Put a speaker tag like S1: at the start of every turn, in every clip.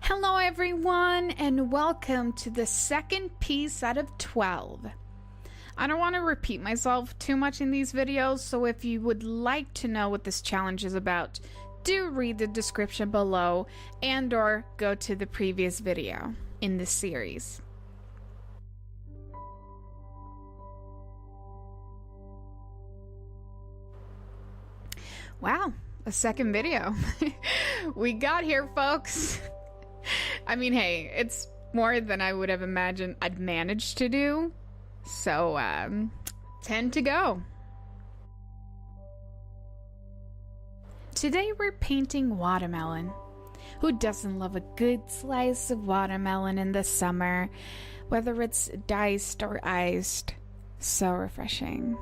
S1: Hello everyone, and welcome to the second piece out of 12. I don't want to repeat myself too much in these videos, so if you would like to know what this challenge is about, do read the description below and or go to the previous video in this series. Wow, a second video. We got here, folks. I mean, hey, it's more than I would have imagined I'd managed to do. So, 10 to go. Today we're painting watermelon. Who doesn't love a good slice of watermelon in the summer? Whether it's diced or iced. So refreshing.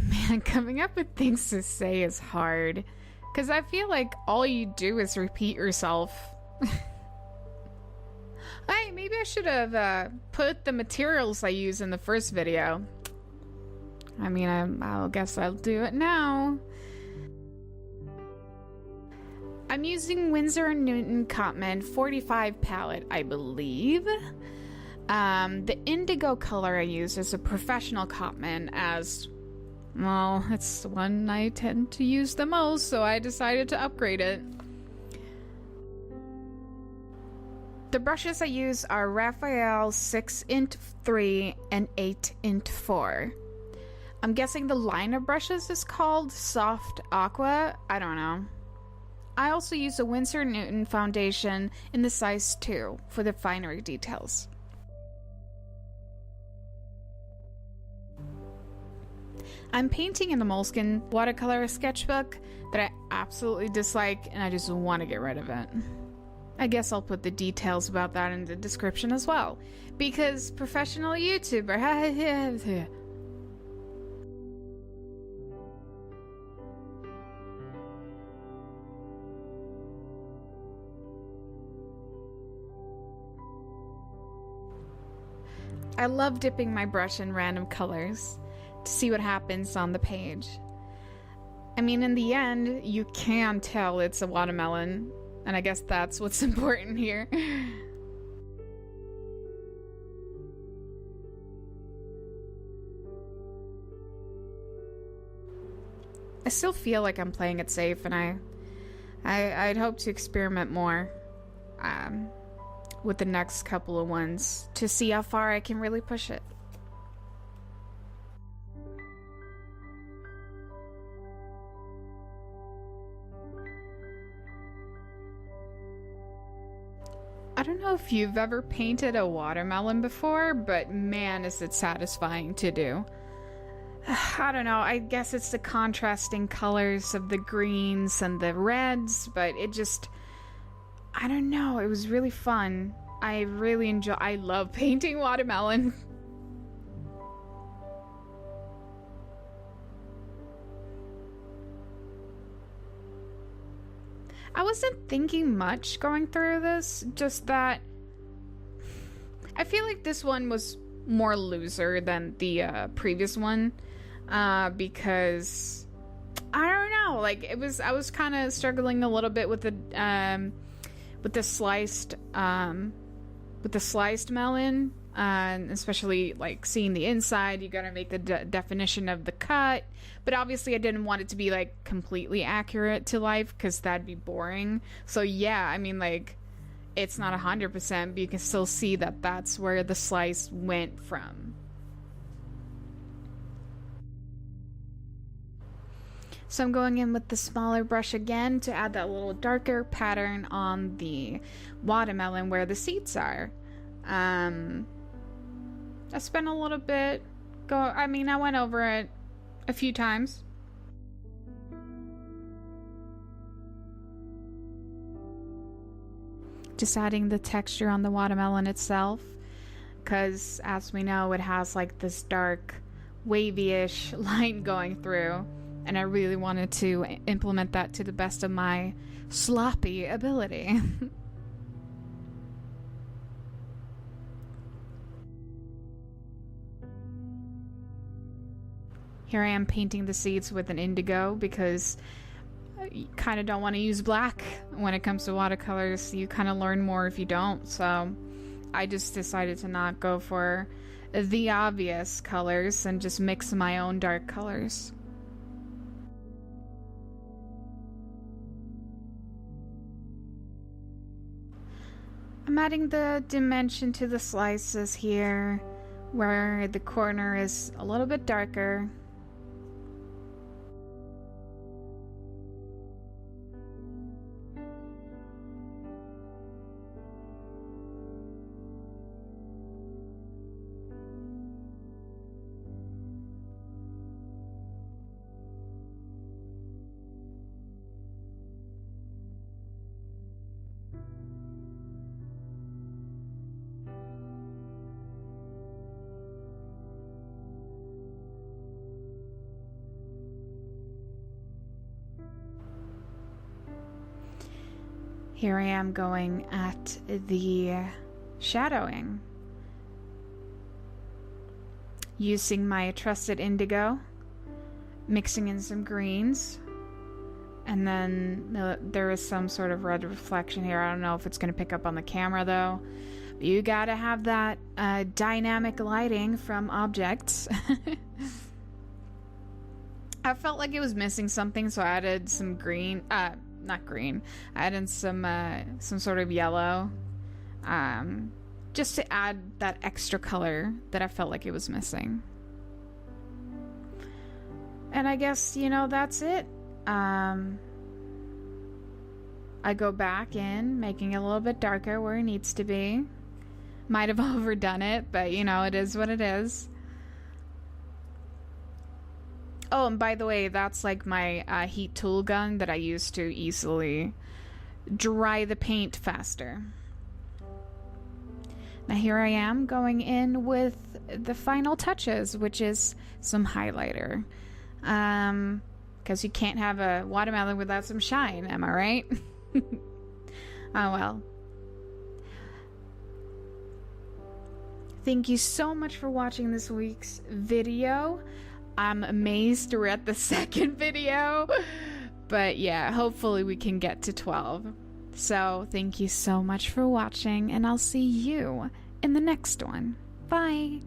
S1: Man, coming up with things to say is hard, because I feel like all you do is repeat yourself. Hey, maybe I should have put the materials I used in the first video. I mean, I guess I'll do it now. I'm using Winsor and Newton Cottman 45 palette, I believe. The indigo color I use is a professional Cottman, as well, it's the one I tend to use the most, so I decided to upgrade it. The brushes I use are Raphael 6int 3 and 8int 4. I'm guessing the line of brushes is called SoftAqua. I don't know. I also use a Winsor and Newton Foundation in the size 2 for the finer details. I'm painting in the Moleskin watercolor sketchbook that I absolutely dislike, and I just want to get rid of it. I guess I'll put the details about that in the description as well, because professional YouTuber. I love dipping my brush in random colors to see what happens on the page. I mean, in the end, you can tell it's a watermelon, and I guess that's what's important here. I still feel like I'm playing it safe, and I'd hope to experiment more with the next couple of ones to see how far I can really push it. I don't know if you've ever painted a watermelon before, but man, is it satisfying to do. I don't know, I guess it's the contrasting colors of the greens and the reds, but it just, I don't know, it was really fun. I love painting watermelon. I wasn't thinking much going through this, just that I feel like this one was more loser than the previous one, because I don't know, like I was kind of struggling a little bit with the sliced melon, and especially like seeing the inside. You gotta make the definition of the cut, but obviously I didn't want it to be like completely accurate to life, because that'd be boring. So yeah, I mean, like, it's not 100%, but you can still see that that's where the slice went from. So I'm going in with the smaller brush again to add that little darker pattern on the watermelon where the seeds are. I spent a little bit I went over it a few times. Just adding the texture on the watermelon itself, because as we know, it has like this dark wavy-ish line going through, and I really wanted to implement that to the best of my sloppy ability. Here I am painting the seeds with an indigo because you kind of don't want to use black when it comes to watercolors. You kind of learn more if you don't. So I just decided to not go for the obvious colors and just mix my own dark colors. I'm adding the dimension to the slices here, where the corner is a little bit darker. Here I am going at the shadowing, using my trusted indigo, mixing in some greens, and then there is some sort of red reflection here. I don't know if it's going to pick up on the camera though. You gotta have that dynamic lighting from objects. I felt like it was missing something, so I added some green. Not green. I added some sort of yellow, just to add that extra color that I felt like it was missing. And I guess, you know, that's it. I go back in, making it a little bit darker where it needs to be. Might have overdone it, but you know, it is what it is. Oh, and by the way, that's like my heat tool gun that I use to easily dry the paint faster. Now here I am going in with the final touches, which is some highlighter. Because you can't have a watermelon without some shine, am I right? Oh well. Thank you so much for watching this week's video. I'm amazed we're at the second video, but yeah, hopefully we can get to 12. So thank you so much for watching, and I'll see you in the next one. Bye!